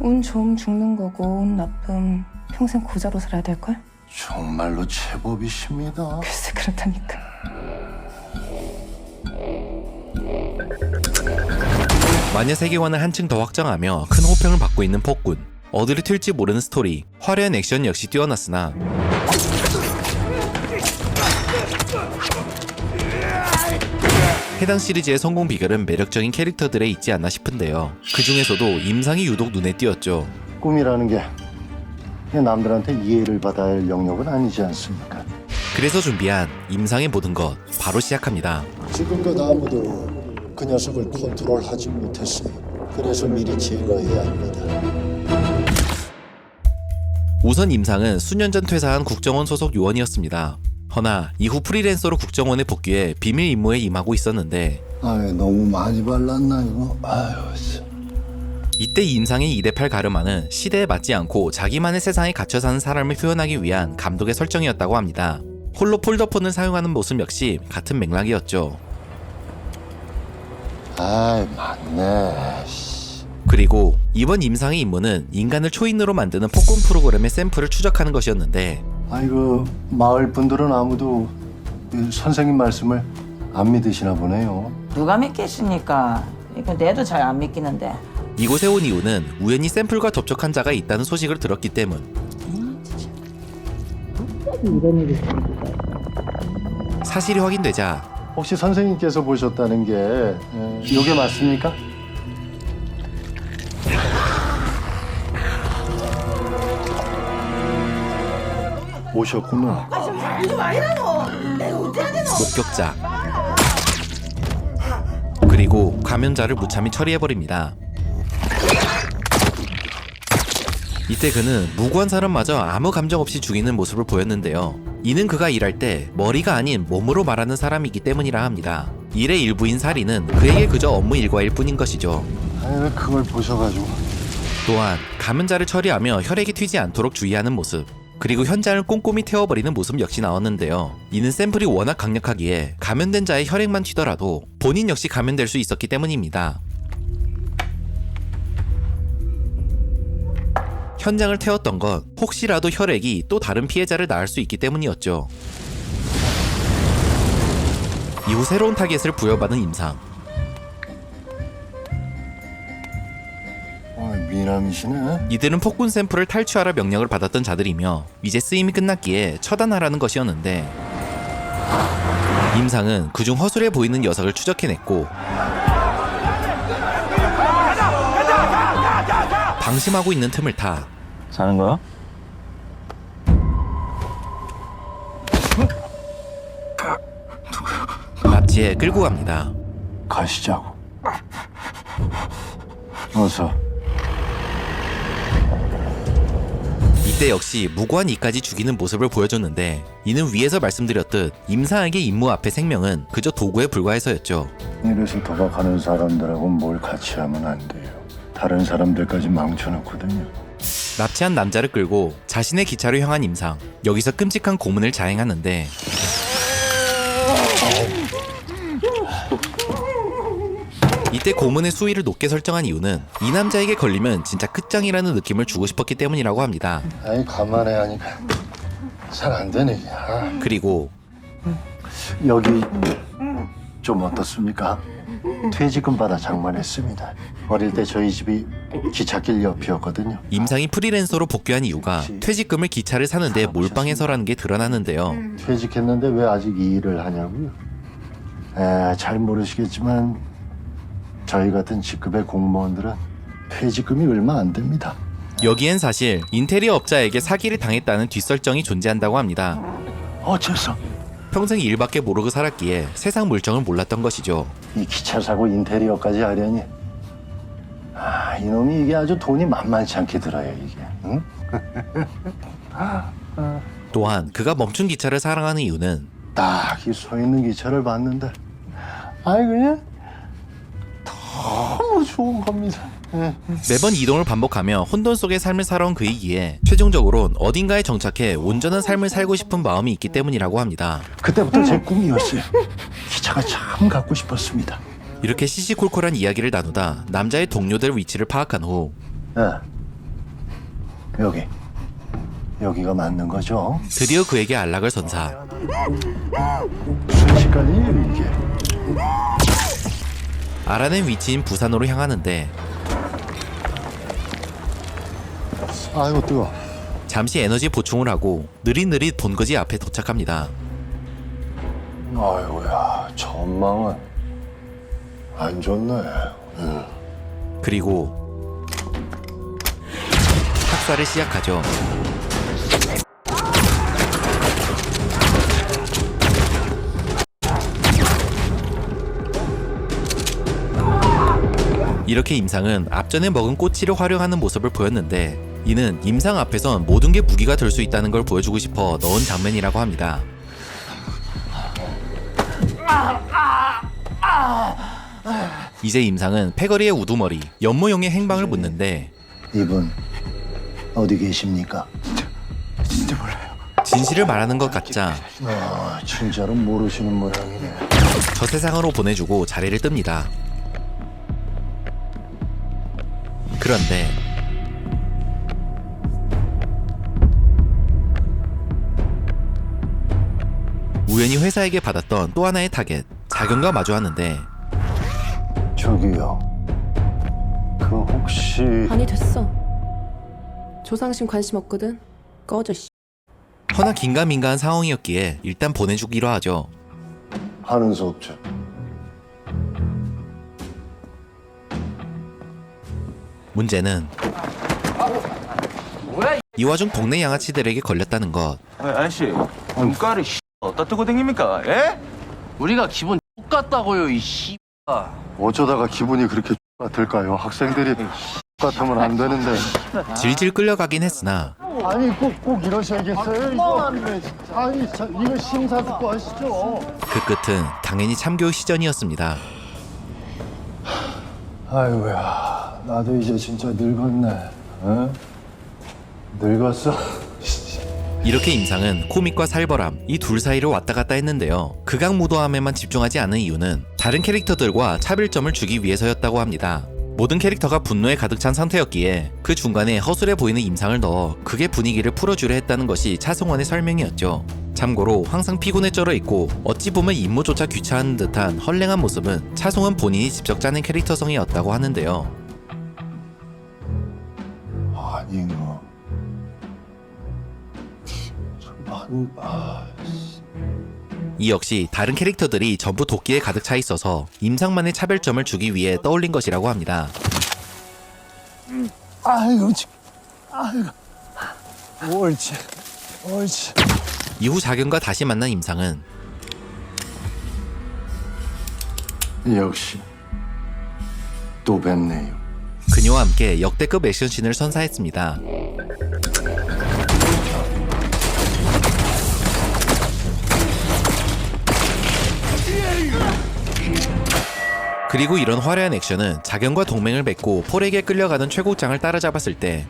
운 좋음 죽는 거고 운 나쁨 평생 고자로 살아야 될걸? 정말로 제법이십니다. 글쎄 그렇다니까. 마녀 세계관을 한층 더 확장하며 큰 호평을 받고 있는 폭군. 어디를 튈지 모르는 스토리, 화려한 액션 역시 뛰어났으나 해당 시리즈의 성공 비결은 매력적인 캐릭터들에 있지 않나 싶은데요. 그 중에서도 임상이 유독 눈에 띄었죠. 꿈이라는 게 남들한테 이해를 받아야 할 영역은 아니지 않습니까? 그래서 준비한 임상의 모든 것 바로 시작합니다. 지금껏 아무도 그 녀석을 컨트롤하지 못했어요. 그래서 미리 제거해야 합니다. 우선 임상은 수년 전 퇴사한 국정원 소속 요원이었습니다. 허나 이후 프리랜서로 국정원에 복귀해 비밀 임무에 임하고 있었는데 너무 많이 발랐나 이거? 이때 임상의 2대8 가르마는 시대에 맞지 않고 자기만의 세상에 갇혀 사는 사람을 표현하기 위한 감독의 설정이었다고 합니다. 홀로 폴더폰을 사용하는 모습 역시 같은 맥락이었죠. 맞네. 그리고 이번 임상의 임무는 인간을 초인으로 만드는 폭군 프로그램의 샘플을 추적하는 것이었는데 아이고 마을 분들은 아무도 선생님 말씀을 안 믿으시나 보네요. 누가 믿겠습니까? 이거 내도 잘 안 믿기는데. 이곳에 온 이유는 우연히 샘플과 접촉한 자가 있다는 소식을 들었기 때문. 사실이 확인되자 혹시 선생님께서 보셨다는 게 이게 맞습니까? 오셨구나. 목격자 그리고 감염자를 무참히 처리해버립니다. 이때 그는 무고한 사람마저 아무 감정 없이 죽이는 모습을 보였는데요. 이는 그가 일할 때 머리가 아닌 몸으로 말하는 사람이기 때문이라 합니다. 일의 일부인 살인은 그에게 그저 업무 일과일 뿐인 것이죠. 왜 그걸 보셔가지고. 또한 감염자를 처리하며 혈액이 튀지 않도록 주의하는 모습, 그리고 현장을 꼼꼼히 태워버리는 모습 역시 나왔는데요. 이는 샘플이 워낙 강력하기에 감염된 자의 혈액만 튀더라도 본인 역시 감염될 수 있었기 때문입니다. 현장을 태웠던 건 혹시라도 혈액이 또 다른 피해자를 낳을 수 있기 때문이었죠. 이후 새로운 타겟을 부여받은 임상. 미남이시네. 이들은 폭군 샘플을 탈취하라 명령을 받았던 자들이며 이제 쓰임이 끝났기에 처단하라는 것이었는데 임상은 그중 허술해 보이는 녀석을 추적해냈고 방심하고 있는 틈을 타 사는 거야? 납치해 끌고 갑니다. 가시자고. 어서. 이때 역시 무고한 이까지 죽이는 모습을 보여줬는데 이는 위에서 말씀드렸듯 임상에게 임무 앞에 생명은 그저 도구에 불과해서였죠. 이래서 도박하는 사람들하고 뭘 같이 하면 안 돼요. 다른 사람들까지 망쳐놓거든요. 납치한 남자를 끌고 자신의 기차로 향한 임상. 여기서 끔찍한 고문을 자행하는데 이때 고문의 수위를 높게 설정한 이유는 이 남자에게 걸리면 진짜 끝장이라는 느낌을 주고 싶었기 때문이라고 합니다. 가만히 하니까 잘 안 되네. 그리고 여기 좀 어떻습니까? 퇴직금 받아 장만했습니다. 어릴 때 저희 집이 기찻길 옆이었거든요. 임상이 프리랜서로 복귀한 이유가 퇴직금을 기차를 사는데 몰빵해서라는 게 드러나는데요. 퇴직했는데 왜 아직 이 일을 하냐고요? 잘 모르시겠지만 저희 같은 직급의 공무원들은 퇴직금이 얼마 안 됩니다. 여기엔 사실 인테리어 업자에게 사기를 당했다는 뒷설정이 존재한다고 합니다. 어째서? 평생 일밖에 모르고 살았기에 세상 물정을 몰랐던 것이죠. 이 기차 사고 인테리어까지 하려니 이놈이 이게 아주 돈이 만만치 않게 들어요 이게. 응? 또한 그가 멈춘 기차를 사랑하는 이유는 딱 이 서 있는 기차를 봤는데 그냥 너무 좋은 겁니다. 매번 이동을 반복하며 혼돈 속의 삶을 살아온 그이기에 최종적으론 어딘가에 정착해 온전한 삶을 살고 싶은 마음이 있기 때문이라고 합니다. 그때부터 제 꿈이었어요. 기차가 참 갖고 싶었습니다. 이렇게 시시콜콜한 이야기를 나누다 남자의 동료들 위치를 파악한 후 야, 여기가 맞는 거죠? 드디어 그에게 안락을 선사. 순식간이에요 이게. 알아낸 위치인 부산으로 향하는데 아이고 뜨거. 잠시 에너지 보충을 하고 느릿느릿 본거지 앞에 도착합니다. 아이고야, 전망은 안 좋네. 그리고 학살을 시작하죠. 이렇게 임상은 앞전에 먹은 꼬치를 활용하는 모습을 보였는데 이는 임상 앞에선 모든 게 무기가 될 수 있다는 걸 보여주고 싶어 넣은 장면이라고 합니다. 이제 임상은 패거리의 우두머리, 연모용의 행방을 묻는데 이분 어디 계십니까? 진실을 말하는 것 같자 아, 진짜로 모르시는 모양이네. 저 세상으로 보내주고 자리를 뜹니다. 그런데 우연히 회사에게 받았던 또 하나의 타겟, 자경과 마주하는데 저기요. 그 혹시 아니 됐어. 조상심 관심 없거든. 꺼져 씨. 허나 긴가민가한 상황이었기에 일단 보내주기로 하죠. 하는 수 없죠. 문제는 이 와중 동네 양아치들에게 걸렸다는 것. 아저씨, 눈가를 어디다 뜨고 댕깁니까? 예? 우리가 기분 똑같다고요, 이 씨. 어쩌다가 기분이 그렇게 들까요? 학생들이 같으면 안 되는데. 질질 끌려가긴 했으나 아니 꼭 이러셔야겠어요. 이거 아니 이거 심사 듣고 하시죠. 그 끝은 당연히 참교 시전이었습니다. 아이고야, 나도 이제 진짜 늙었네. 어? 늙었어. 이렇게 임상은 코믹과 살벌함 이 둘 사이를 왔다 갔다 했는데요. 극악무도함에만 집중하지 않은 이유는 다른 캐릭터들과 차별점을 주기 위해서였다고 합니다. 모든 캐릭터가 분노에 가득 찬 상태였기에 그 중간에 허술해 보이는 임상을 넣어 극의 분위기를 풀어주려 했다는 것이 차승원의 설명이었죠. 참고로 항상 피곤에 쩔어 있고 어찌 보면 임무조차 귀찮은 듯한 헐랭한 모습은 차승원 본인이 직접 짜낸 캐릭터성이었다고 하는데요. 아니 뭐. 이 역시 다른 캐릭터들이 전부 도끼에 가득 차 있어서 임상만의 차별점을 주기 위해 떠올린 것이라고 합니다. 아이고, 옳지. 이후 자경과 다시 만난 임상은 역시 또 뵙네요. 그녀와 함께 역대급 액션씬을 선사했습니다. 그리고 이런 화려한 액션은 자경과 동맹을 맺고 폴에게 끌려가는 최국장을 따라잡았을 때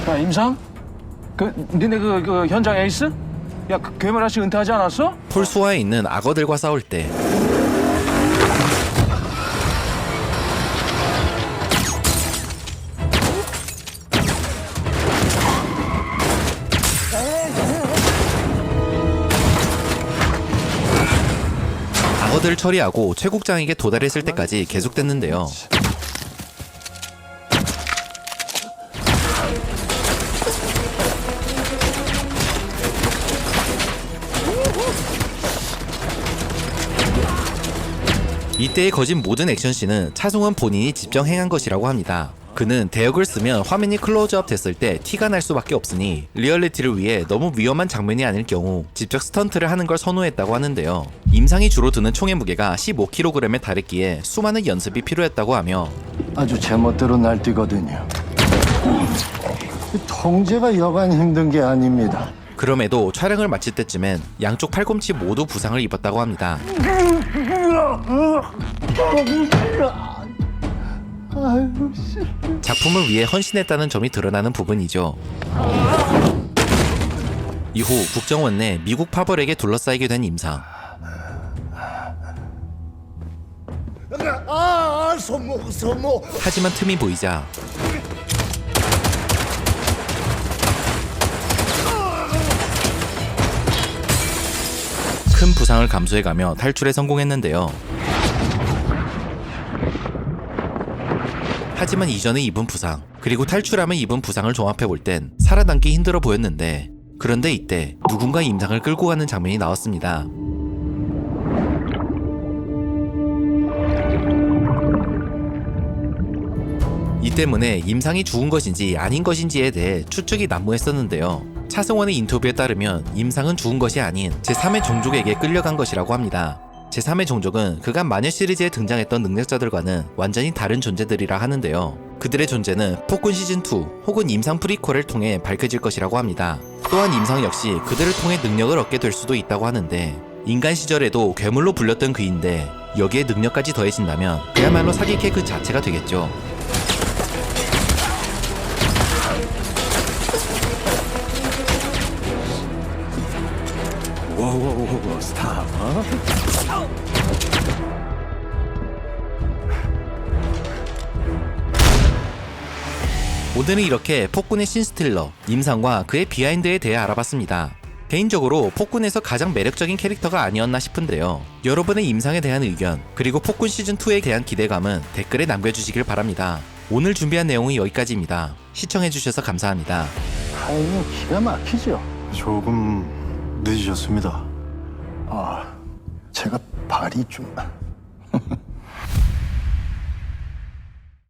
야, 임상? 니네 그 현장 에이스? 야, 그 괴물 아저씨 은퇴하지 않았어? 폴 수하에 있는 악어들과 싸울 때 악어들을 처리하고 최국장에게 도달했을 때까지 계속됐는데요. 이때의 거진 모든 액션씬은 차승원 본인이 직접 행한 것이라고 합니다. 그는 대역을 쓰면 화면이 클로즈업 됐을 때 티가 날 수밖에 없으니 리얼리티를 위해 너무 위험한 장면이 아닐 경우 직접 스턴트를 하는 걸 선호했다고 하는데요. 임상이 주로 드는 총의 무게가 15kg에 달했기에 수많은 연습이 필요했다고 하며 아주 제멋대로 날뛰거든요. 통제가 여간 힘든 게 아닙니다. 그럼에도 촬영을 마칠 때쯤엔 양쪽 팔꿈치 모두 부상을 입었다고 합니다. 작품을 위해 헌신했다는 점이 드러나는 부분이죠. 이후 국정원 내 미국 파벌에게 둘러싸이게 된 임상. 하지만 틈이 보이자 큰 부상을 감수해가며 탈출에 성공했는데요. 하지만 이전에 입은 부상, 그리고 탈출하며 입은 부상을 종합해볼 땐 살아남기 힘들어 보였는데, 그런데 이때 누군가 임상을 끌고 가는 장면이 나왔습니다. 이 때문에 임상이 죽은 것인지 아닌 것인지에 대해 추측이 난무했었는데요. 차승원의 인터뷰에 따르면 임상은 죽은 것이 아닌 제3의 종족에게 끌려간 것이라고 합니다. 제3의 종족은 그간 마녀 시리즈에 등장했던 능력자들과는 완전히 다른 존재들이라 하는데요. 그들의 존재는 폭군 시즌2 혹은 임상 프리퀄을 통해 밝혀질 것이라고 합니다. 또한 임상 역시 그들을 통해 능력을 얻게 될 수도 있다고 하는데, 인간 시절에도 괴물로 불렸던 그인데 여기에 능력까지 더해진다면 그야말로 사기캐 그 자체가 되겠죠. 스탑. 오늘은 이렇게 폭군의 신스틸러, 임상과 그의 비하인드에 대해 알아봤습니다. 개인적으로 폭군에서 가장 매력적인 캐릭터가 아니었나 싶은데요. 여러분의 임상에 대한 의견, 그리고 폭군 시즌2에 대한 기대감은 댓글에 남겨주시길 바랍니다. 오늘 준비한 내용은 여기까지입니다. 시청해주셔서 감사합니다. 타이밍 기가 막히죠. 조금 늦으셨습니다. 제가 발이 좀...